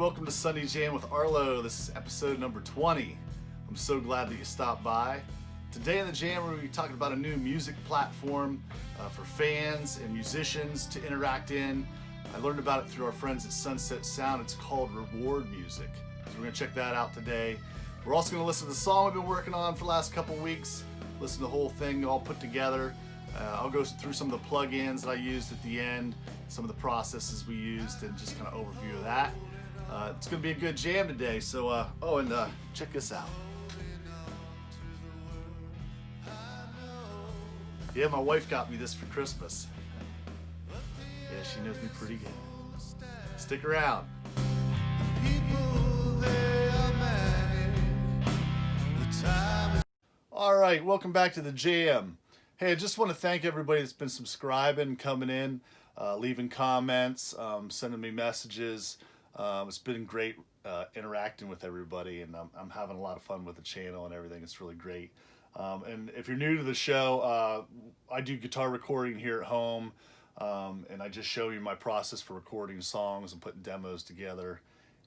welcome to Sunday Jam with Arlo. This is episode number 20. I'm so glad that you stopped by. Today in the Jam, we're going to be talking about a new music platform for fans and musicians to interact in. I learned about it through our friends at Sunset Sound. It's called Reward Music. So we're going to check that out today. We're also going to listen to the song we've been working on for the last couple weeks, listen to the whole thing all put together. I'll go through some of the plugins that I used at the end, some of the processes we used, and just kind of overview of that. It's going to be a good jam today, so check this out. Yeah, my wife got me this for Christmas. Yeah, she knows me pretty good. Stick around. All right, welcome back to the Jam. Hey, I just want to thank everybody that's been subscribing, coming in, leaving comments, sending me messages. It's been great interacting with everybody, and I'm having a lot of fun with the channel and everything. It's really great. And if you're new to the show, I do guitar recording here at home, and I just show you my process for recording songs and putting demos together.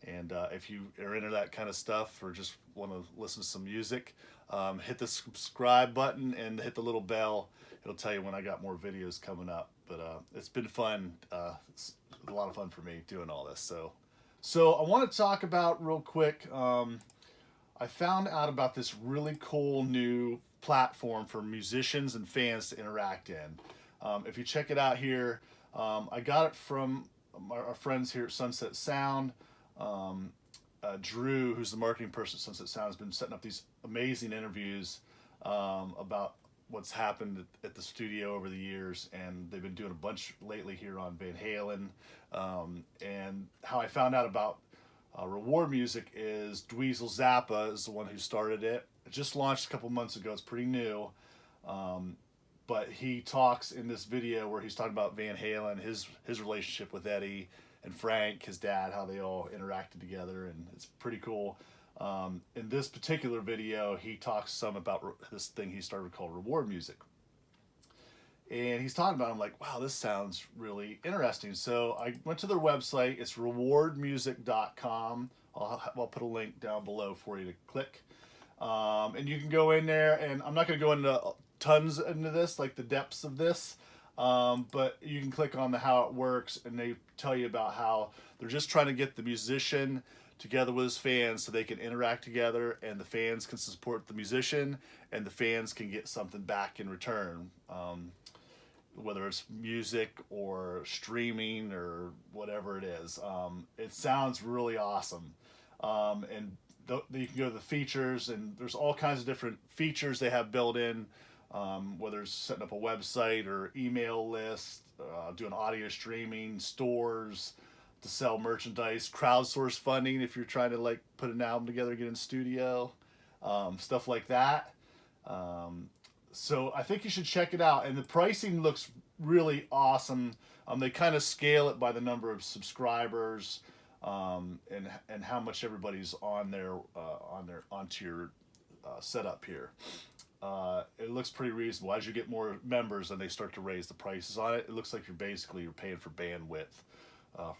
And if you are into that kind of stuff or just want to listen to some music, hit the subscribe button and hit the little bell. It'll tell you when I got more videos coming up. But it's been fun. It's a lot of fun for me doing all this. So I want to talk about real quick. I found out about this really cool new platform for musicians and fans to interact in. If you check it out here, I got it from our friends here at Sunset Sound. Drew, who's the marketing person at Sunset Sound, has been setting up these amazing interviews about what's happened at the studio over the years, and they've been doing a bunch lately here on Van Halen. And how I found out about Reward Music is Dweezil Zappa is the one who started it. It just launched a couple months ago. It's pretty new. But he talks in this video where he's talking about Van Halen, his relationship with Eddie and Frank, his dad, how they all interacted together, and it's pretty cool. In this particular video, he talks some about this thing he started called Reward Music. And he's talking about it. I'm like, wow, this sounds really interesting. So I went to their website. It's rewardmusic.com. I'll put a link down below for you to click. And you can go in there, and I'm not going to go into tons into this, like the depths of this. But you can click on how it works, and they tell you about how they're just trying to get the musician together with his fans so they can interact together, and the fans can support the musician, and the fans can get something back in return. Whether it's music or streaming or whatever it is. It sounds really awesome. And you can go to the features, and there's all kinds of different features they have built in, whether it's setting up a website or email list, doing audio streaming, stores to sell merchandise, crowdsource funding if you're trying to like put an album together, get in studio, stuff like that. So I think you should check it out, and the pricing looks really awesome. They kind of scale it by the number of subscribers, and how much everybody's onto your setup here. It looks pretty reasonable. As you get more members, then they start to raise the prices on it. It looks like you're paying for bandwidth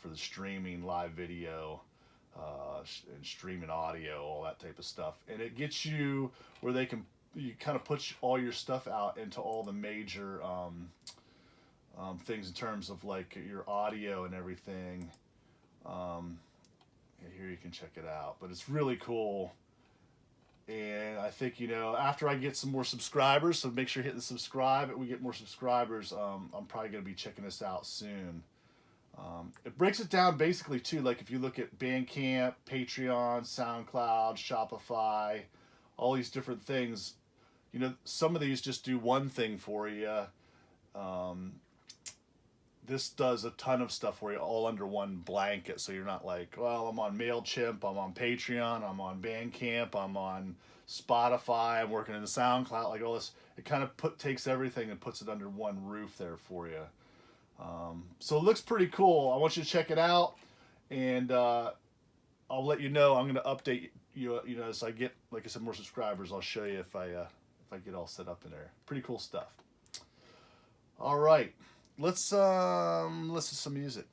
for the streaming, live video, and streaming audio, all that type of stuff, and it gets you where you kind of put all your stuff out into all the major things in terms of like your audio and everything. Here you can check it out, but it's really cool. And I think, after I get some more subscribers, so make sure you hit the subscribe, and we get more subscribers, I'm probably going to be checking this out soon. It breaks it down basically too, like if you look at Bandcamp, Patreon, SoundCloud, Shopify, all these different things. Some of these just do one thing for you. This does a ton of stuff for you all under one blanket, so you're not like, well, I'm on MailChimp, I'm on Patreon, I'm on Bandcamp, I'm on Spotify, I'm working in the SoundCloud, like all this. It kind of takes everything and puts it under one roof there for you. So it looks pretty cool. I want you to check it out, and I'll let you know. I'm going to update you, as I get, like I said, more subscribers. I'll show you if I get all set up in there. Pretty cool stuff. All right, let's listen to some music.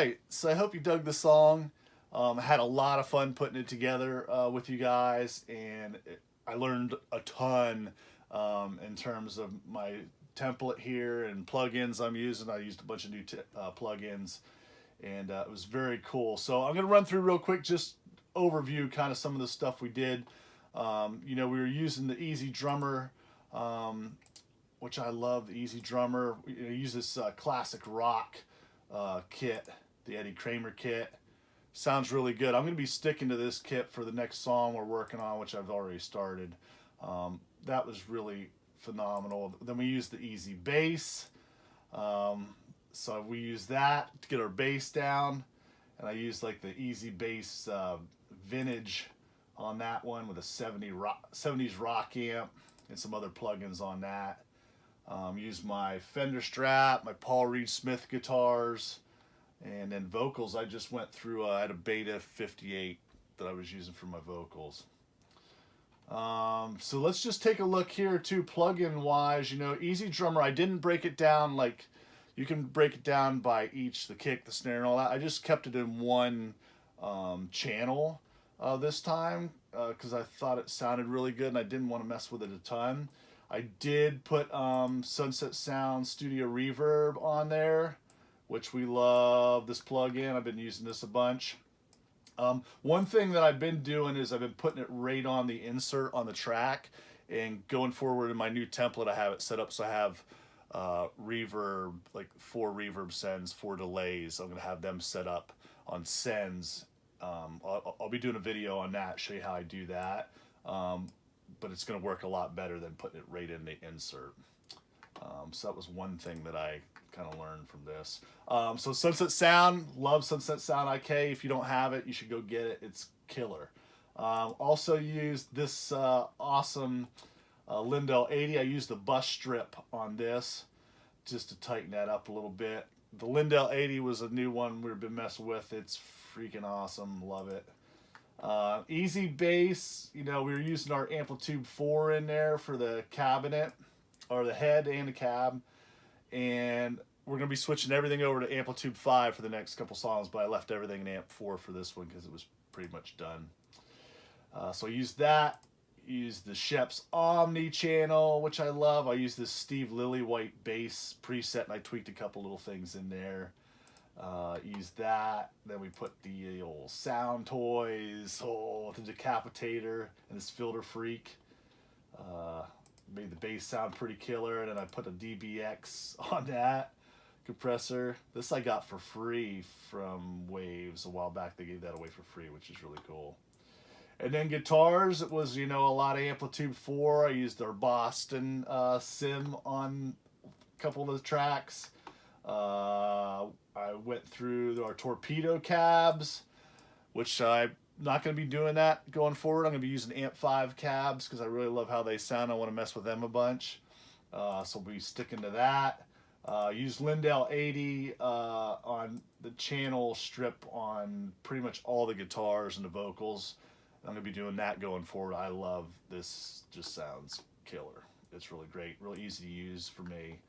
right, so I hope you dug the song. I had a lot of fun putting it together with you guys, and I learned a ton in terms of my template here and plugins I'm using. I used a bunch of new plugins, and it was very cool. So I'm going to run through real quick, just overview kind of some of the stuff we did. You know, we were using the Easy Drummer, which I love, the Easy Drummer. We use this classic rock kit, the Eddie Kramer kit. Sounds really good. I'm going to be sticking to this kit for the next song we're working on, which I've already started. That was really phenomenal. Then we used the Easy Bass. So we use that to get our bass down. And I used like the Easy Bass Vintage on that one with a 70s rock amp and some other plugins on that. Used my Fender Strat, my Paul Reed Smith guitars, and then vocals. I just went through, I had a Beta 58 that I was using for my vocals. So let's just take a look here too, plugin wise. You know, Easy Drummer, I didn't break it down like you can break it down by each, the kick, the snare, and all that. I just kept it in one channel this time because I thought it sounded really good and I didn't want to mess with it a ton. I did put Sunset Sound Studio Reverb on there, which we love this plugin. I've been using this a bunch. One thing that I've been doing is I've been putting it right on the insert on the track, and going forward in my new template I have it set up so I have reverb, like 4 reverb sends, 4 delays. I'm gonna have them set up on sends. I'll be doing a video on that, show you how I do that, but it's gonna work a lot better than putting it right in the insert. So that was one thing that I kind of learned from this. So Sunset Sound, love Sunset Sound IK. If you don't have it, you should go get it. It's killer. Also used this awesome Lindell 80. I used the bus strip on this just to tighten that up a little bit. The Lindell 80 was a new one we've been messing with. It's freaking awesome. Love it. Easy Bass, you know, we were using our Amplitude 4 in there for the cabinet, or the head and the cab. And we're going to be switching everything over to Amplitude 5 for the next couple songs, but I left everything in Amp 4 for this one because it was pretty much done. So I used that. Used the Shep's Omni channel, which I love. I used this Steve Lillywhite bass preset, and I tweaked a couple little things in there. Used that. Then we put the old Sound Toys, the Decapitator, and this Filter Freak. Made the bass sound pretty killer, and then I put a DBX on that compressor. This I got for free from Waves a while back. They gave that away for free, which is really cool. And then guitars, it was, you know, a lot of Amplitude 4. I used our Boston Sim on a couple of the tracks. I went through our Torpedo cabs, which I'm not going to be doing that going forward. I'm going to be using Amp 5 cabs because I really love how they sound. I want to mess with them a bunch. So we'll be sticking to that. Use Lindell 80 on the channel strip on pretty much all the guitars and the vocals. I'm going to be doing that going forward. I love this. Just sounds killer. It's really great. Really easy to use for me.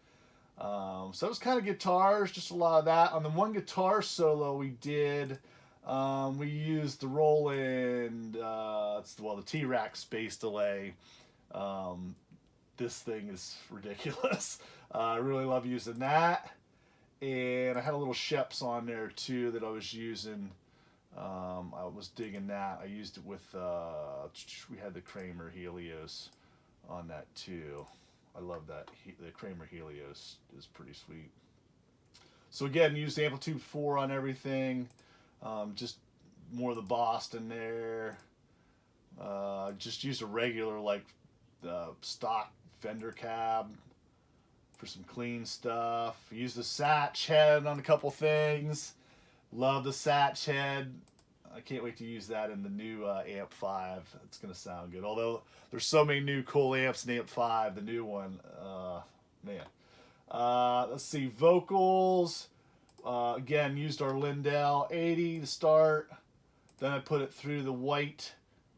So it was kind of guitars, just a lot of that. On the one guitar solo we did, we used the Roland, the T-Rack Space Delay. This thing is ridiculous. I really love using that. And I had a little Sheps on there too that I was using. I was digging that. I used it with, we had the Kramer Helios on that too. I love that. The Kramer Helios is pretty sweet. So again, used Amplitude 4 on everything. Just more of the Boston there. Just used a regular stock Fender cab for some clean stuff. Used the Satch head on a couple things. Love the Satch head. I can't wait to use that in the new Amp 5. It's going to sound good. Although there's so many new cool amps in Amp 5, the new one, man. Let's see, vocals. Again, used our Lindell 80 to start. Then I put it through the White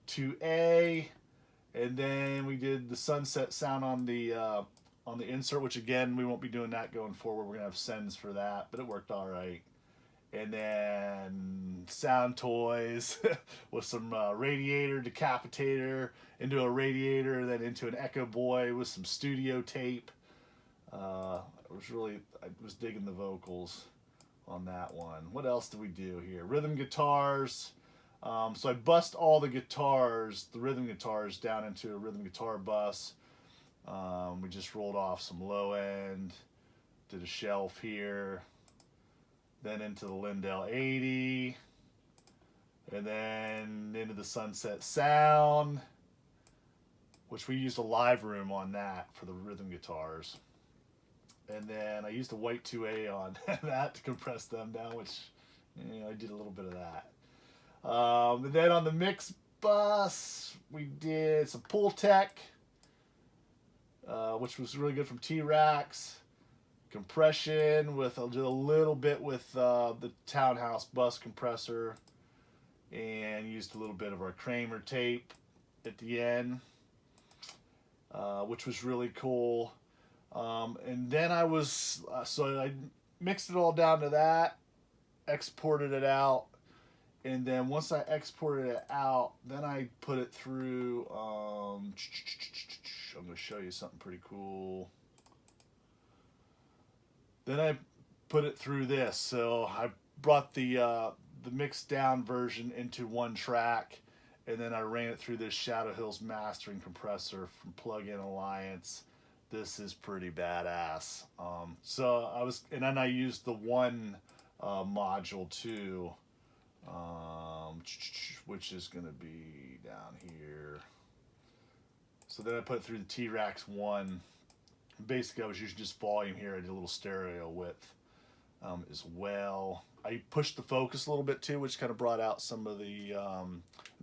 2A. And then we did the Sunset Sound on the insert, which again, we won't be doing that going forward. We're going to have sends for that, but it worked all right. and then sound toys with some radiator decapitator into a radiator, then into an Echo Boy with some studio tape. I was digging the vocals on that one. What else do we do here? Rhythm guitars. So I bust all the guitars, the rhythm guitars, down into a rhythm guitar bus. We just rolled off some low end, did a shelf here, then into the Lindell 80, and then into the Sunset Sound, which we used a live room on that for the rhythm guitars. And then I used a white 2A on that to compress them down, which, you know, I did a little bit of that. And then on the mix bus, we did some Pool Tech, which was really good from T-Rax. Compression with a little bit with the Townhouse bus compressor, and used a little bit of our Kramer tape at the end, which was really cool. And then so I mixed it all down to that, exported it out, and then once I exported it out, then I put it through, I'm going to show you something pretty cool. Then I put it through this. So I brought the mixed down version into one track, and then I ran it through this Shadow Hills mastering compressor from Plug-in Alliance. This is pretty badass. And then I used the one module too, which is going to be down here. So then I put it through the T-Rax 1. Basically, I was using just volume here. I did a little stereo width as well. I pushed the focus a little bit too, which kind of brought out some of the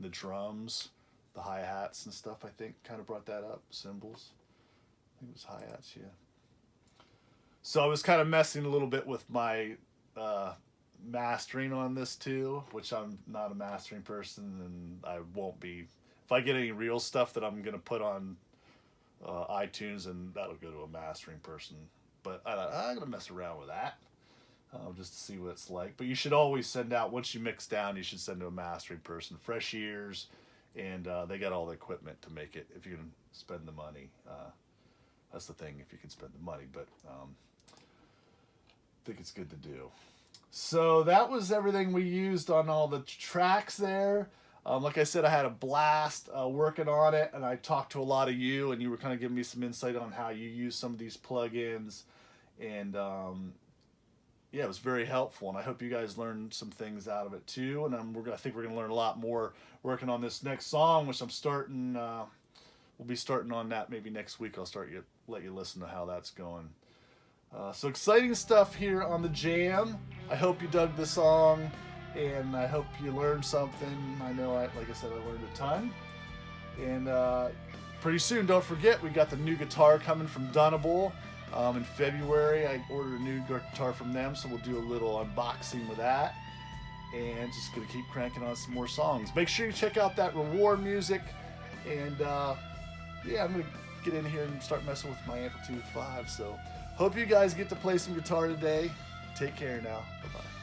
drums, the hi-hats and stuff, I think, kind of brought that up. Cymbals. I think it was hi-hats, yeah. So I was kind of messing a little bit with my mastering on this too, which I'm not a mastering person, and I won't be. If I get any real stuff that I'm going to put on iTunes, and that'll go to a mastering person. But I'm going to mess around with that just to see what it's like. But you should always send out, once you mix down, you should send to a mastering person. Fresh ears, and they got all the equipment to make it if you can spend the money. That's the thing, if you can spend the money. But I think it's good to do. So that was everything we used on all the tracks there. Like I said, I had a blast working on it, and I talked to a lot of you, and you were kind of giving me some insight on how you use some of these plugins, and yeah, it was very helpful, and I hope you guys learned some things out of it too. And I think we're going to learn a lot more working on this next song, which I'm starting. We'll be starting on that maybe next week. I'll let you listen to how that's going. So exciting stuff here on the Jam. I hope you dug the song, and I hope you learned something. I know, like I said, I learned a ton. And pretty soon, don't forget, we got the new guitar coming from Dunnable. In February, I ordered a new guitar from them, so we'll do a little unboxing with that. And just going to keep cranking on some more songs. Make sure you check out that reward music. And yeah, I'm going to get in here and start messing with my Amplitude 5. So hope you guys get to play some guitar today. Take care now. Bye-bye.